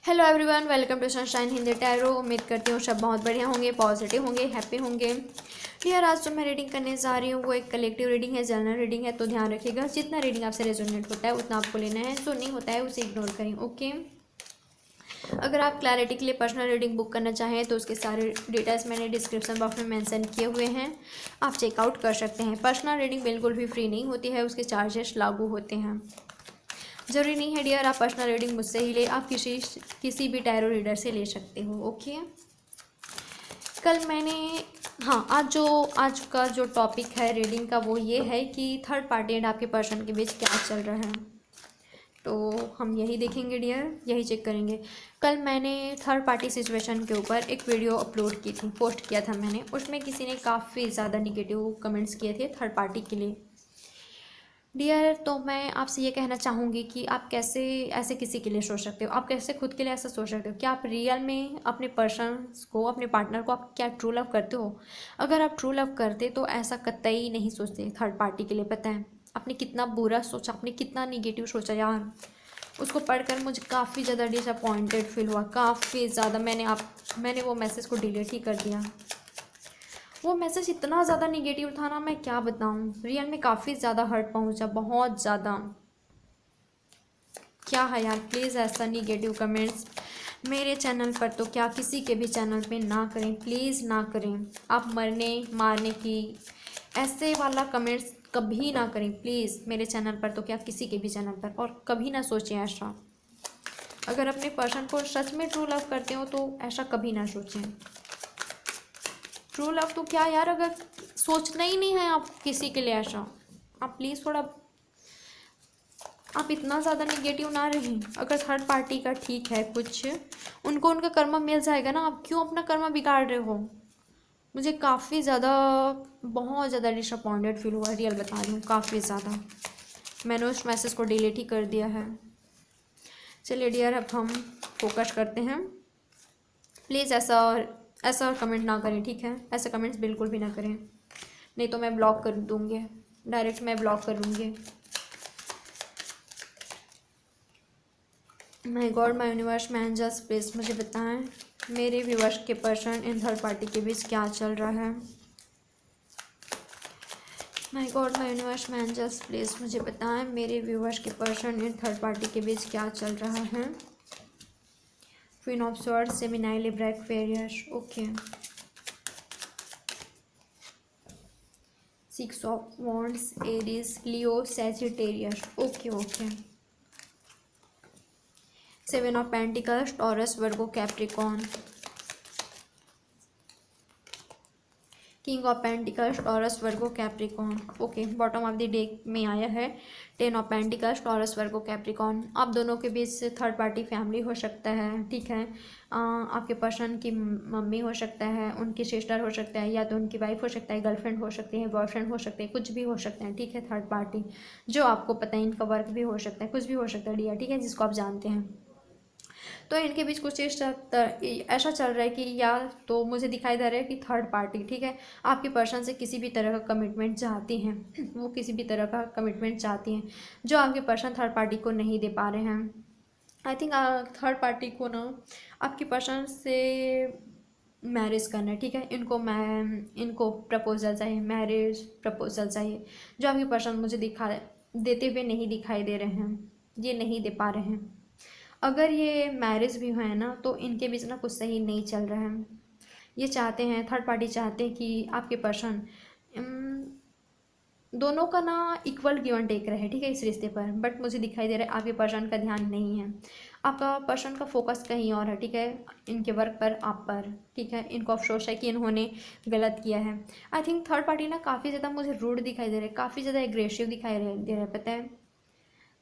Hello everyone, welcome to Sunshine Hindi tarot. उम्मीद करती हूँ सब बहुत बढ़िया होंगे, पॉजिटिव होंगे, हैप्पी होंगे। यार आज जो मैं रीडिंग करने जा रही हूँ वो एक कलेक्टिव रीडिंग है, जनरल रीडिंग है, तो ध्यान रखिएगा जितना रीडिंग आपसे रेजोनेट होता है उतना आपको लेना है, जो नहीं होता है उसे इग्नोर करें। ओके, अगर आप क्लैरिटी के लिए पर्सनल रीडिंग बुक करना चाहें तो उसके सारे डिटेल्स मैंने डिस्क्रिप्शन बॉक्स में मेंशन किए हुए हैं, आप चेकआउट कर सकते हैं। पर्सनल रीडिंग बिल्कुल भी फ्री नहीं होती है, उसके चार्जेस लागू होते हैं। जरूरी नहीं है डियर आप पर्सनल रीडिंग मुझसे ही ले, आप किसी भी टैरो रीडर से ले सकते हो। ओके, कल मैंने आज का जो टॉपिक है रीडिंग का वो ये है कि थर्ड पार्टी एंड आपके पर्सन के बीच क्या चल रहा है, तो हम यही देखेंगे डियर, यही चेक करेंगे। कल मैंने थर्ड पार्टी सिचुएशन के ऊपर एक वीडियो अपलोड की थी, पोस्ट किया था मैंने, उसमें किसी ने काफ़ी ज़्यादा निगेटिव कमेंट्स किए थे थर्ड पार्टी के लिए डियर। तो मैं आपसे ये कहना चाहूँगी कि आप कैसे ऐसे किसी के लिए सोच सकते हो, आप कैसे खुद के लिए ऐसा सोच सकते हो। क्या आप रियल में अपने पर्सन को, अपने पार्टनर को आप क्या ट्रू लव करते हो? अगर आप ट्रू लव करते तो ऐसा कतई नहीं सोचते थर्ड पार्टी के लिए। पता है आपने कितना बुरा सोचा, आपने कितना निगेटिव सोचा यार। उसको पढ़कर मुझे काफ़ी ज़्यादा डिसअपॉइंटेड फील हुआ, काफ़ी ज़्यादा। मैंने वो मैसेज को डिलीट ही कर दिया। वो मैसेज इतना ज़्यादा निगेटिव था ना, मैं क्या बताऊँ। रियल में काफ़ी ज़्यादा हर्ट पहुँचा, बहुत ज़्यादा। क्या है यार, प्लीज़ ऐसा निगेटिव कमेंट्स मेरे चैनल पर तो क्या किसी के भी चैनल पे ना करें, प्लीज़ ना करें। आप मरने मारने की ऐसे वाला कमेंट्स कभी ना करें प्लीज़, मेरे चैनल पर तो क्या किसी के भी चैनल पर, और कभी ना सोचें ऐसा। अगर अपने पर्सन को सच में ट्रू लव करते हो तो ऐसा कभी ना सोचें। ट्रू लव तो क्या यार, अगर सोचना ही नहीं है आप किसी के लिए ऐसा, आप प्लीज़ थोड़ा, आप इतना ज़्यादा निगेटिव ना रहें। अगर थर्ड पार्टी का ठीक है कुछ, उनको उनका कर्मा मिल जाएगा ना, आप क्यों अपना कर्मा बिगाड़ रहे हो? मुझे काफ़ी ज़्यादा, बहुत ज़्यादा डिसअपॉइंटेड फील हुआ, रियल बता रही हूँ, काफ़ी ज़्यादा। मैंने उस मैसेज को डिलीट ही कर दिया है। चलिए डियर, अब हम फोकस करते हैं। प्लीज़ ऐसा कमेंट ना करें, ठीक है? ऐसे कमेंट्स बिल्कुल भी ना करें, नहीं तो मैं ब्लॉक कर दूँगी, डायरेक्ट मैं ब्लॉक कर दूँगी। My God, my universe, my angels, please मुझे बताएं मेरे व्यूअर्स के पर्सन इन थर्ड पार्टी के बीच क्या चल रहा है। My God, my universe, my angels, please मुझे बताएं मेरे व्यूअर्स के पर्सन इन थर्ड पार्टी के बीच क्या चल रहा है। Queen of swords, Gemini, Libra, Aquarius. Okay, six of wands, Aries, Leo, Sagittarius. Okay okay, seven of pentacles, taurus, Virgo, Capricorn. King of pentacles, taurus, Virgo, Capricorn. Okay, bottom of the deck में आया है ten of pentacles, taurus, Virgo, Capricorn. आप दोनों के बीच third party family हो सकता है, ठीक है? आपके पर्सन की मम्मी हो सकता है, उनकी सिस्टर हो सकता है, या तो उनकी वाइफ हो सकता है, गर्लफ्रेंड हो सकती है, बॉयफ्रेंड हो सकते हैं, कुछ भी हो सकता है, ठीक है? थर्ड पार्टी जो आपको पता है, इनका वर्क भी हो सकता है, कुछ भी हो सकता है डियर, ठीक है? जिसको आप जानते हैं। तो इनके बीच कुछ ऐसा चल रहा है कि या तो मुझे दिखाई दे रहा है कि थर्ड पार्टी, ठीक है, आपके पर्सन से किसी भी तरह का कमिटमेंट चाहती हैं। वो किसी भी तरह का कमिटमेंट चाहती हैं जो आपके पर्सन थर्ड पार्टी को नहीं दे पा रहे हैं। आई थिंक थर्ड पार्टी को ना आपके पर्सन से मैरिज करना है, ठीक है? इनको प्रपोजल चाहिए, मैरिज प्रपोजल चाहिए, जो आपके पर्सन मुझे देते हुए नहीं दिखाई दे रहे हैं, ये नहीं दे पा रहे हैं। अगर ये मैरिज भी है ना तो इनके बीच ना कुछ सही नहीं चल रहा है। ये चाहते हैं, थर्ड पार्टी चाहते हैं कि आपके पर्सन दोनों का ना इक्वल गिव एंड टेक रहे, ठीक है, इस रिश्ते पर। बट मुझे दिखाई दे रहा है आपके पर्सन का ध्यान नहीं है, आपका पर्सन का फोकस कहीं और है, ठीक है? इनके वर्क पर, आप पर, ठीक है? इनको अफसोस है कि इन्होंने गलत किया है। आई थिंक थर्ड पार्टी ना काफ़ी ज़्यादा मुझे रूड दिखाई दे रहा है, काफ़ी ज़्यादा एग्रेसिव दिखाई दे रहा है, पता है?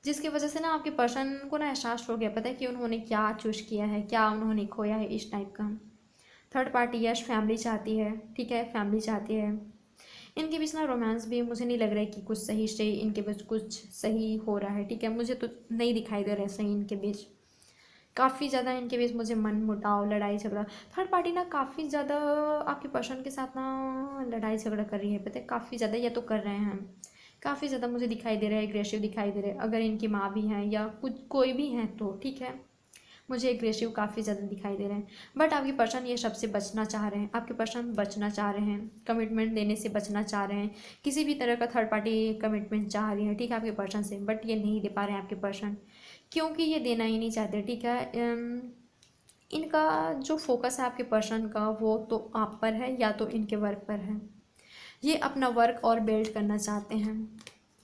जिसकी वजह से ना आपके पर्सन को ना एहसास हो गया, पता है कि उन्होंने क्या चूज़ किया है, क्या उन्होंने खोया है, इस टाइप का। थर्ड पार्टी यश फैमिली चाहती है, ठीक है? फैमिली चाहती है। इनके बीच ना रोमांस भी मुझे नहीं लग रहा है कि कुछ सही से इनके बीच कुछ सही हो रहा है, ठीक है? मुझे तो नहीं दिखाई दे रहा है सही इनके बीच। काफ़ी ज़्यादा इनके बीच मुझे मन मुटाव, लड़ाई झगड़ा। थर्ड पार्टी ना काफ़ी ज़्यादा आपके पर्सन के साथ ना लड़ाई झगड़ा कर रही है, पता है? काफ़ी ज़्यादा, या तो कर रहे हैं, काफ़ी ज़्यादा मुझे दिखाई दे रहा है, एग्रेसिव दिखाई दे रहा है। अगर इनकी माँ भी हैं या कुछ कोई भी हैं तो ठीक है, मुझे एग्रेसिव काफ़ी ज़्यादा दिखाई दे रहे हैं। बट आपके पर्सन ये सबसे बचना चाह रहे हैं, आपके पर्सन बचना चाह रहे हैं, कमिटमेंट देने से बचना चाह रहे हैं, किसी भी तरह का थर्ड पार्टी कमिटमेंट चाह रही है, ठीक है, आपके पर्सन से। बट ये नहीं दे पा रहे हैं आपके पर्सन, क्योंकि ये देना ही नहीं चाहते, ठीक है। इनका जो फोकस है आपके पर्सन का वो तो आप पर है या तो इनके वर्क पर है। ये अपना वर्क और बिल्ड करना चाहते हैं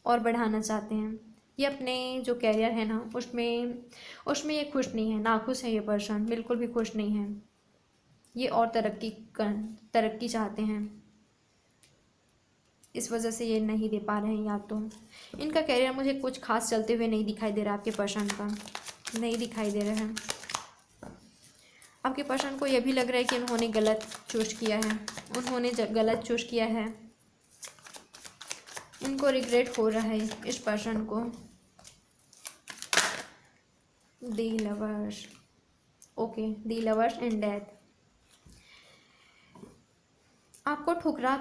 और बढ़ाना चाहते हैं। ये अपने जो कैरियर है ना उसमें ये खुश नहीं है, नाखुश है ये पर्सन, बिल्कुल भी खुश नहीं है। ये और तरक्की चाहते हैं, इस वजह से ये नहीं दे पा रहे हैं। या तो इनका कैरियर मुझे कुछ खास चलते हुए नहीं दिखाई दे रहा, आपके पर्सन का नहीं दिखाई दे रहा है। आपके पर्सन को यह भी लग रहा है कि उन्होंने गलत चूज किया है, उन्होंने गलत चूज किया है, इनको रिग्रेट हो रहा है इस पर्सन को। The lovers, okay, the lovers and death. आपको ठुकरा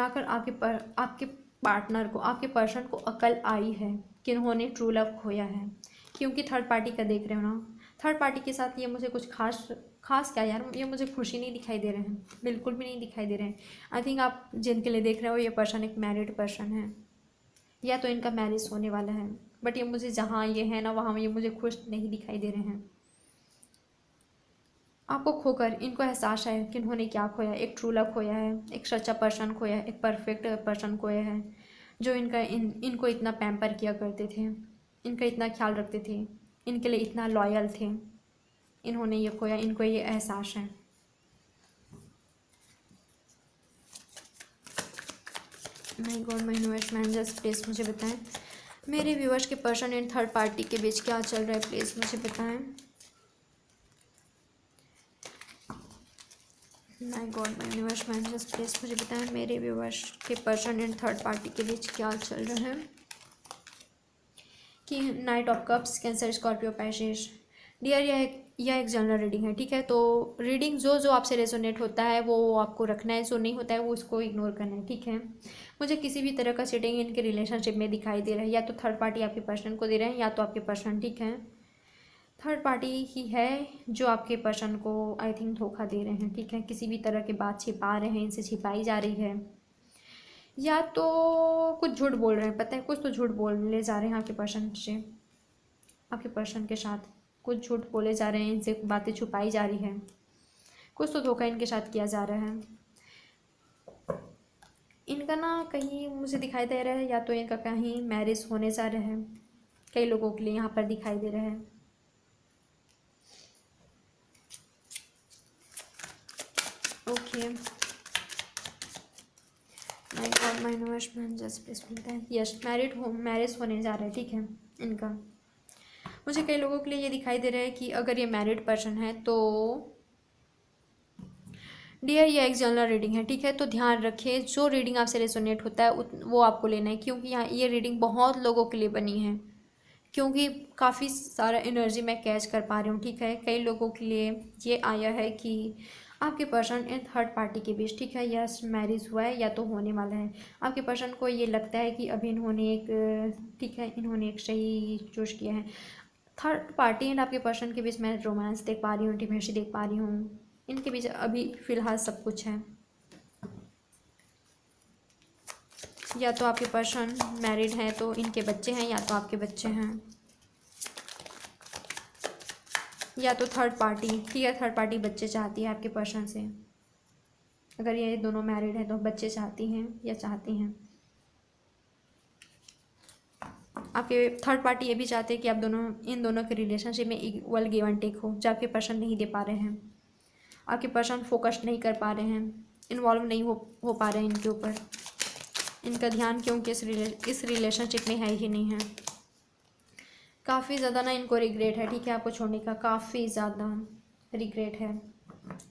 कर आपके पार्टनर को, आपके पर्सन को अकल आई है कि उन्होंने ट्रू लव खोया है, क्योंकि थर्ड पार्टी का देख रहे हो ना, थर्ड पार्टी के साथ ये मुझे कुछ खास क्या यार, ये मुझे खुशी नहीं दिखाई दे रहे हैं, बिल्कुल भी नहीं दिखाई दे रहे हैं। आई थिंक आप जिनके लिए देख रहे हो ये पर्सन एक मैरिड पर्सन है, या तो इनका मैरिज होने वाला है। बट ये मुझे जहाँ ये है ना वहाँ ये मुझे खुश नहीं दिखाई दे रहे हैं। आपको खोकर इनको एहसास है कि इन्होंने क्या खोया, एक ट्रू लव खोया है, एक सच्चा पर्सन खोया है, एक परफेक्ट पर्सन खोया है, जो इनको इतना पैम्पर किया करते थे, इनका इतना ख्याल रखते थे, इनके लिए इतना लॉयल थे। इन्होंने ये खोया, इनको ये एहसास है। My God, my universe man just please मुझे बताएं, मेरे व्यूअर्स के पर्सन एंड थर्ड पार्टी के बीच क्या चल रहा है, प्लीज़ मुझे बताएं। My God, my universe man just please मुझे बताएं, मेरे व्यूअर्स के पर्सन एंड थर्ड पार्टी के बीच क्या चल रहा है। कि knight of cups, Cancer, Scorpio, passage. Dear, यह एक जनरल रीडिंग है, ठीक है। तो रीडिंग जो आपसे रेजोनेट होता है वो आपको रखना है, जो नहीं होता है वो उसको इग्नोर करना है, ठीक है। मुझे किसी भी तरह का चीटिंग इनके रिलेशनशिप में दिखाई दे रहा है, या तो थर्ड पार्टी आपके पर्सन को दे रहे हैं या तो आपके पर्सन, ठीक है। थर्ड पार्टी ही है जो आपके पर्सन को आई थिंक धोखा दे रहे हैं, ठीक है। किसी भी तरह की बात छिपा रहे हैं, इनसे छिपाई जा रही है, या तो कुछ झूठ बोल रहे हैं, पता है, कुछ तो झूठ बोलने जा रहे हैं आपके पर्सन से, आपके पर्सन के साथ कुछ झूठ बोले जा रहे हैं, इनसे बातें छुपाई जा रही है, कुछ तो धोखा इनके साथ किया जा रहा है। इनका ना कहीं मुझे दिखाई दे रहा है, या तो इनका कहीं मैरिज होने जा रहा है, कई लोगों के लिए यहाँ पर दिखाई दे रहा है। Okay, my God, my universe man just please मिलता है। यस, मैरिज होने जा रहा है, ठीक है इनका। मुझे कई लोगों के लिए ये दिखाई दे रहा है कि अगर ये मैरिड पर्सन है तो डियर, ये एक जनरल रीडिंग है, ठीक है। तो ध्यान रखिए, जो रीडिंग आपसे रेजोनेट होता है वो आपको लेना है, क्योंकि यहाँ ये रीडिंग बहुत लोगों के लिए बनी है, क्योंकि काफ़ी सारा एनर्जी मैं कैच कर पा रही हूँ, ठीक है। कई लोगों के लिए ये आया है कि आपके पर्सन एंड थर्ड पार्टी के बीच, ठीक है, यस, मैरिज हुआ है या तो होने वाला है। आपके पर्सन को ये लगता है कि अभी इन्होंने एक, ठीक है, इन्होंने एक सही चूज किया है। थर्ड पार्टी एंड आपके पर्सन के बीच मैं रोमांस देख पा रही हूँ, इंटीमेसी देख पा रही हूँ, इनके बीच अभी फ़िलहाल सब कुछ है। या तो आपके पर्सन मैरिड हैं तो इनके बच्चे हैं, या तो आपके बच्चे हैं, या तो थर्ड पार्टी, ठीक है, थर्ड पार्टी बच्चे चाहती है आपके पर्सन से। अगर ये दोनों मैरिड हैं तो बच्चे चाहती हैं या चाहती हैं। आपके थर्ड पार्टी ये भी चाहते हैं कि आप इन दोनों के रिलेशनशिप में इक्वल गिव एंड टेक हो, जो आपके पर्सन नहीं दे पा रहे हैं। आपके पर्सन फोकस नहीं कर पा रहे हैं, इन्वॉल्व नहीं हो पा रहे हैं इनके ऊपर, इनका ध्यान क्योंकि इस रिलेशनशिप में है ही नहीं है। काफ़ी ज़्यादा ना इनको रिग्रेट है, ठीक है, आपको छोड़ने का काफ़ी ज़्यादा रिग्रेट है,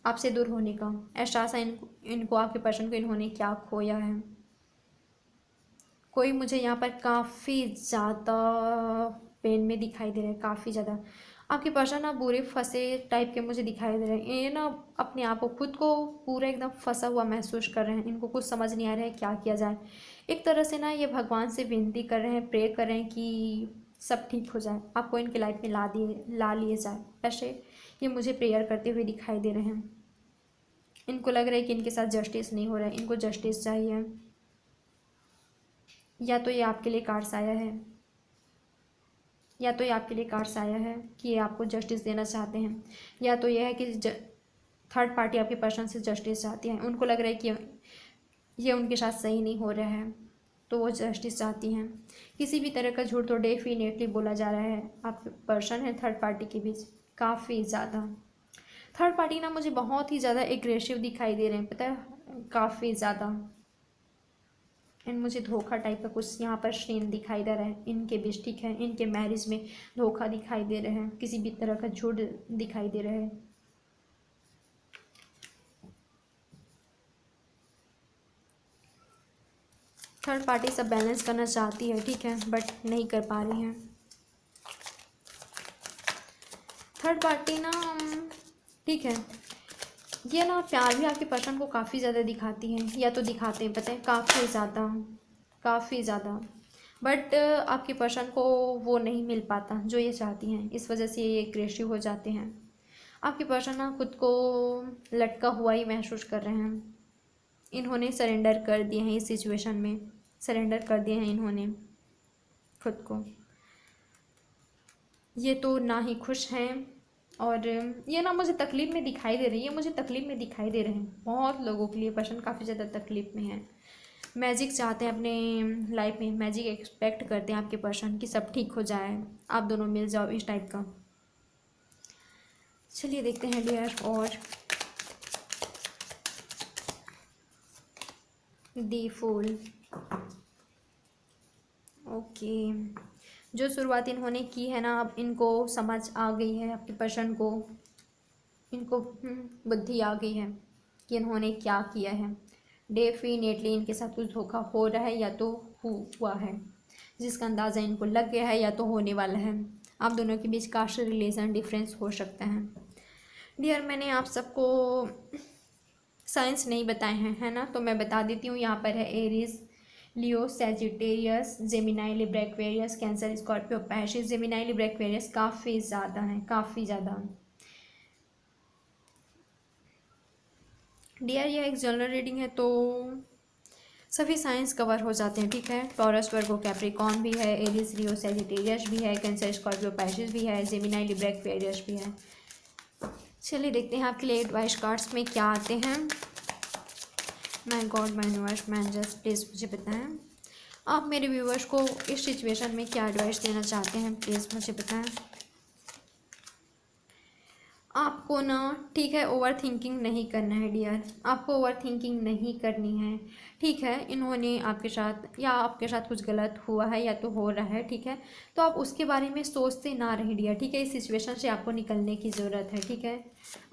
आपसे दूर होने का एहसास है इनको आपके पर्सन को, इन्होंने क्या खोया है। कोई मुझे यहाँ पर काफ़ी ज़्यादा पेन में दिखाई दे रहा है, काफ़ी ज़्यादा। आपके पर्सन ना बुरे फंसे टाइप के मुझे दिखाई दे रहे हैं, ये ना अपने आप को, खुद को पूरा एकदम फंसा हुआ महसूस कर रहे हैं, इनको कुछ समझ नहीं आ रहा है क्या किया जाए। एक तरह से ना ये भगवान से विनती कर रहे हैं, प्रे कर रहे हैं कि सब ठीक हो जाए, आपको इनके लाइफ में ला लिए जाए, ऐसे ये मुझे प्रेयर करते हुए दिखाई दे रहे हैं। इनको लग रहा है कि इनके साथ जस्टिस नहीं हो रहा है, इनको जस्टिस चाहिए। या तो ये आपके लिए कार्ड्स आया है, या तो ये आपके लिए कार्ड्स आया है कि ये आपको जस्टिस देना चाहते हैं, या तो ये है कि थर्ड पार्टी आपके पर्सन से जस्टिस चाहती है। उनको लग रहा है कि ये उनके साथ सही नहीं हो रहा है, तो वो जस्टिस चाहती हैं। किसी भी तरह का झूठ तो डेफिनेटली बोला जा रहा है आपके पर्सन है थर्ड पार्टी के बीच, काफ़ी ज़्यादा। थर्ड पार्टी ना मुझे बहुत ही ज़्यादा एग्रेसिव दिखाई दे रहे हैं, पता है, काफ़ी ज़्यादा। एंड मुझे धोखा टाइप का कुछ यहाँ पर सीन दिखाई दे रहा है इनके बीच, ठीक है। इनके मैरिज में धोखा दिखाई दे रहे हैं, किसी भी तरह का झूठ दिखाई दे रहा है। थर्ड पार्टी सब बैलेंस करना चाहती है, ठीक है, बट नहीं कर पा रही है। थर्ड पार्टी ना, ठीक है, ये ना प्यार भी आपके पर्सन को काफ़ी ज़्यादा दिखाती हैं, या तो दिखाते हैं, पता है, काफ़ी ज़्यादा, काफ़ी ज़्यादा। बट आपके पर्सन को वो नहीं मिल पाता जो ये चाहती हैं, इस वजह से ये एग्रेसिव हो जाते हैं। आपके पर्सन ना खुद को लटका हुआ ही महसूस कर रहे हैं। इन्होंने सरेंडर कर दिए हैं, इस सिचुएशन में सरेंडर कर दिए हैं इन्होंने खुद को। ये तो ना ही खुश हैं, और ये ना मुझे तकलीफ़ में दिखाई दे रही है, मुझे तकलीफ़ में दिखाई दे रहे हैं। बहुत लोगों के लिए पर्सन काफ़ी ज़्यादा तकलीफ़ में है। मैजिक चाहते हैं अपने लाइफ में, मैजिक एक्सपेक्ट करते हैं आपके पर्सन कि सब ठीक हो जाए, आप दोनों मिल जाओ, इस टाइप का। चलिए देखते हैं डियर, और दी फूल। ओके, जो शुरुआत इन्होंने की है ना, अब इनको समझ आ गई है आपके पर्सन को, इनको बुद्धि आ गई है कि इन्होंने क्या किया है। डेफिनेटली इनके साथ कुछ धोखा हो रहा है, या तो हुआ है, जिसका अंदाज़ा इनको लग गया है, या तो होने वाला है। आप दोनों के बीच कास्ट रिलेशन डिफरेंस हो सकता है। डियर, मैंने आप सबको साइंस नहीं बताए हैं, है ना, तो मैं बता देती हूँ। यहाँ पर है Aries, Leo, Sagittarius, Gemini, Libra, Aquarius, Cancer, Scorpio, Pisces. Gemini, Libra, Aquarius काफ़ी ज़्यादा हैं, काफ़ी ज़्यादा। डियर, यह एक जनरल रीडिंग है, तो सभी साइंस कवर हो जाते हैं, ठीक है। टॉरस, वर्गो, कैप्रिकॉर्न भी है, एरीज, लियो, सैजिटेरियस भी है, कैंसर, स्कॉर्पियो, पैसिस भी है, जेमिनाई, लिब्रा, एक्वेरियस भी है। चलिए देखते हैं आपके लिए एडवाइस कार्ड्स में क्या आते हैं। My God, my universe, my angels, please मुझे बताएं आप मेरे व्यूवर्स को इस सिचुएशन में क्या एडवाइस देना चाहते हैं, प्लीज़ मुझे बताएं। आपको ना, ठीक है, ओवर थिंकिंग नहीं करना है डियर, आपको ओवर थिंकिंग नहीं करनी है, ठीक है। इन्होंने आपके साथ, या आपके साथ कुछ गलत हुआ है, या तो हो रहा है, ठीक है, तो आप उसके बारे में सोचते ना रहें डियर, ठीक है। इस सिचुएशन से आपको निकलने की ज़रूरत है, ठीक है।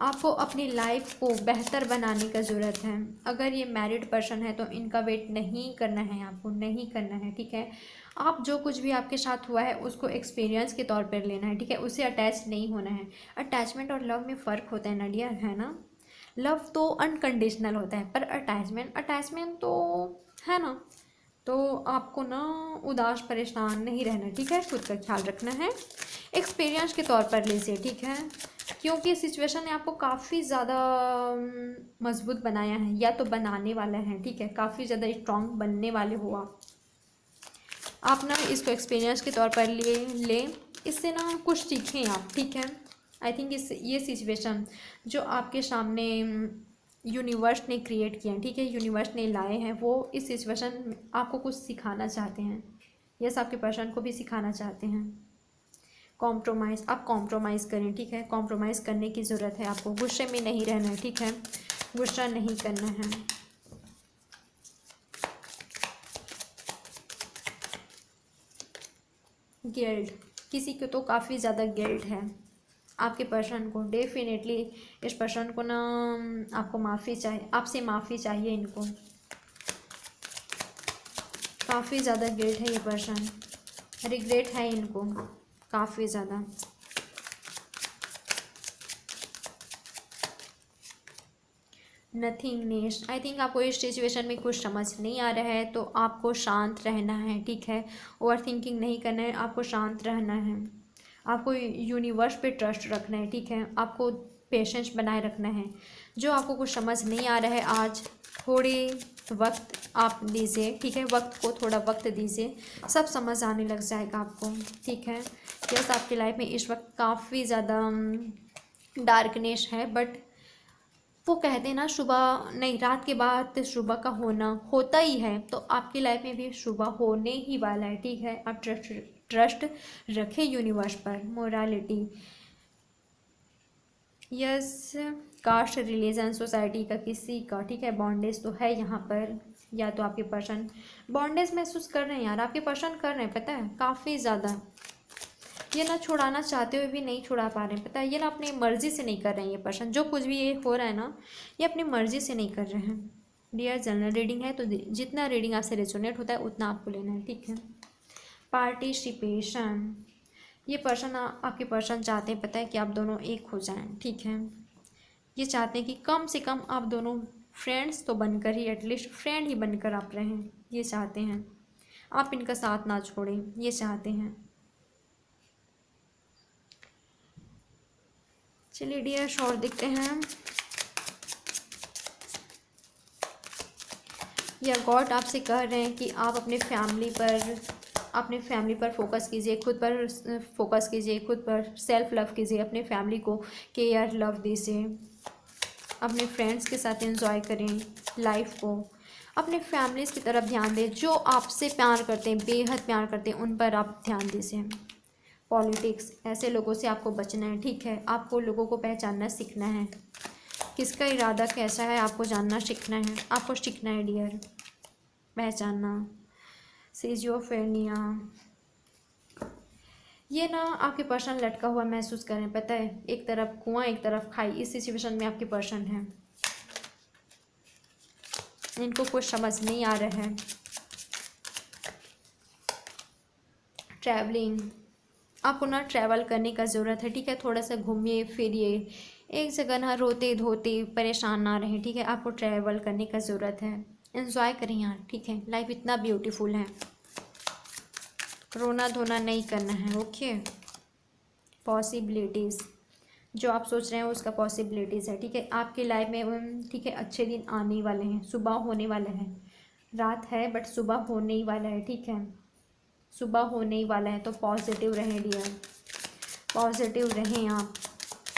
आपको अपनी लाइफ को बेहतर बनाने का ज़रूरत है। अगर ये मैरिड पर्सन है तो इनका वेट नहीं करना है, आपको नहीं करना है, ठीक है। आप जो कुछ भी आपके साथ हुआ है उसको एक्सपीरियंस के तौर पर लेना है, ठीक है, उससे अटैच नहीं होना है। अटैचमेंट और लव में फ़र्क होता है ना डियर, है ना। लव तो अनकंडीशनल होता है, पर अटैचमेंट तो है ना। तो आपको ना उदास परेशान नहीं रहना, ठीक है, खुद का ख्याल रखना है, एक्सपीरियंस के तौर पर लीजिए, ठीक है। क्योंकि सिचुएशन ने आपको काफ़ी ज़्यादा मजबूत बनाया है, या तो बनाने वाला है, ठीक है, काफ़ी ज़्यादा स्ट्रॉन्ग बनने वाले हो आप ना इसको एक्सपीरियंस के तौर पर लें, इससे ना कुछ सीखें आप, ठीक है। आई थिंक ये सिचुएशन जो आपके सामने यूनिवर्स ने क्रिएट किया है, ठीक है, यूनिवर्स ने लाए हैं, वो इस सिचुएशन आपको कुछ सिखाना चाहते हैं। यस, आपके पर्सन को भी सिखाना चाहते हैं। कॉम्प्रोमाइज़, आप कॉम्प्रोमाइज़ करें, ठीक है, कॉम्प्रोमाइज़ करने की ज़रूरत है आपको, गुस्से में नहीं रहना है, ठीक है, गुस्सा नहीं करना है। गिल्ट, किसी को तो काफ़ी ज़्यादा गिल्ट है आपके पर्सन को, डेफिनेटली इस पर्सन को ना आपको माफ़ी चाहिए, आपसे माफ़ी चाहिए इनको, काफ़ी ज़्यादा गिल्ट है ये पर्सन, रिग्रेट है इनको काफ़ी ज़्यादा। नथिंगनेस। आई थिंक आपको इस सिचुएशन में कुछ समझ नहीं आ रहा है, तो आपको शांत रहना है, ठीक है। ओवर थिंकिंग नहीं करना है, आपको शांत रहना है, आपको यूनिवर्स पे ट्रस्ट रखना है, ठीक है। आपको पेशेंस बनाए रखना है। जो आपको कुछ समझ नहीं आ रहा है आज, थोड़े वक्त आप दीजिए, ठीक है। वक्त को थोड़ा वक्त दीजिए, सब समझ आने लग जाएगा आपको, ठीक है। यस, आपकी लाइफ में इस वक्त काफ़ी ज़्यादा डार्कनेस है, बट वो कहते हैं ना, सुबह नहीं, रात के बाद सुबह का होना होता ही है, तो आपकी लाइफ में भी सुबह होने ही वाला है, ठीक है। आप ट्रस्ट रखें यूनिवर्स पर। Morality, yes, caste, religion, society का, किसी का, ठीक है। बॉन्डेज तो है यहाँ पर, या तो आपके पर्सन बॉन्डेज महसूस कर रहे हैं यार, आपके पर्सन कर रहे हैं, पता है, काफ़ी ज़्यादा। ये ना छुड़ाना चाहते हुए भी नहीं छुड़ा पा रहे हैं, पता है। ये ना अपनी मर्ज़ी से नहीं कर रहे हैं, ये पर्सन जो कुछ भी ये हो रहा है ना, ये अपनी मर्ज़ी से नहीं कर रहे हैं। डियर, जनरल रीडिंग है, तो जितना रीडिंग आपसे रेजोनेट होता है उतना आपको लेना है, ठीक है। पार्टिसिपेशन, ये पर्सन, आपके पर्सन चाहते हैं, पता है, कि आप दोनों एक हो जाएं, ठीक है। ये चाहते हैं कि कम से कम आप दोनों फ्रेंड्स तो बनकर ही, एटलीस्ट फ्रेंड ही बनकर आप रहें, ये चाहते हैं। आप इनका साथ ना छोड़ें, ये चाहते हैं। चलिए डियर, और देखते हैं। या गॉड आपसे कह रहे हैं कि आप अपने फैमिली पर फोकस कीजिए, खुद पर फोकस कीजिए, खुद पर सेल्फ लव कीजिए, अपने फैमिली को केयर लव दीजिए, अपने फ्रेंड्स के साथ एंजॉय करें लाइफ को, अपने फैमिलीज़ की तरफ ध्यान दें, जो आपसे प्यार करते हैं, बेहद प्यार करते हैं, उन पर आप ध्यान दीजिए। पॉलिटिक्स, ऐसे लोगों से आपको बचना है, ठीक है। आपको लोगों को पहचानना सीखना है, किसका इरादा कैसा है आपको जानना सीखना है, आपको सीखना है डियर, पहचानना। सिजोफ्रेनिया, ये ना आपके पर्सन लटका हुआ महसूस करें, पता है, एक तरफ कुआं एक तरफ खाई, इस सिचुएशन में आपके पर्सन है। इनको कुछ समझ नहीं आ रहा है। ट्रैवलिंग, आपको ना ट्रैवल करने का ज़रूरत है, ठीक है। थोड़ा सा घूमिए फिरिए, एक जगह ना रोते धोते परेशान ना रहें, ठीक है। आपको ट्रैवल करने का ज़रूरत है, एंजॉय करें यार, ठीक है। लाइफ इतना ब्यूटीफुल है, रोना धोना नहीं करना है, ओके। पॉसिबिलिटीज़, जो आप सोच रहे हैं उसका पॉसिबिलिटीज़ है, ठीक है। आपकी लाइफ में, ठीक है, अच्छे दिन आने वाले हैं, सुबह होने वाला है, रात है बट सुबह होने ही वाला है, ठीक है। सुबह होने ही वाला है, तो पॉजिटिव रहें डियर, पॉजिटिव रहें आप,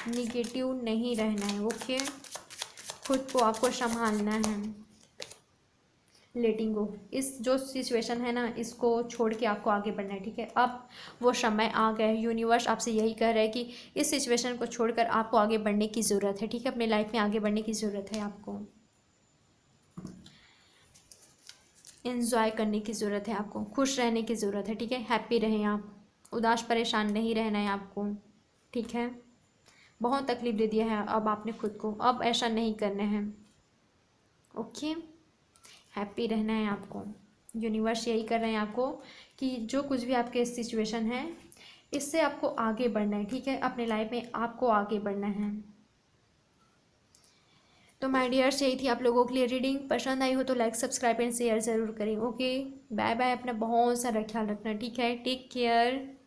निगेटिव नहीं रहना है, ओके। खुद को आपको संभालना है, लेटिंग गो, इस जो सिचुएशन है ना, इसको छोड़ के आपको आगे बढ़ना है, ठीक है। अब वो समय आ गया है, यूनिवर्स आपसे यही कह रहा है कि इस सिचुएशन को छोड़कर आपको आगे बढ़ने की ज़रूरत है, ठीक है। अपने लाइफ में आगे बढ़ने की ज़रूरत है, आपको एंजॉय करने की ज़रूरत है, आपको खुश रहने की ज़रूरत है, ठीक है। हैप्पी रहें आप, उदास परेशान नहीं रहना है आपको, ठीक है। बहुत तकलीफ़ दे दिया है अब आपने खुद को, अब ऐसा नहीं करना है, ओके। हैप्पी रहना है आपको, यूनिवर्स यही कर रहे हैं आपको कि जो कुछ भी आपके सिचुएशन है, इससे आपको आगे बढ़ना है, ठीक है। अपने लाइफ में आपको आगे बढ़ना है। तो माय डियर्स, यही थी आप लोगों के लिए रीडिंग। पसंद आई हो तो लाइक, सब्सक्राइब एंड शेयर ज़रूर करें, ओके। बाय बाय, अपना बहुत सारा ख्याल रखना, ठीक है। Take care.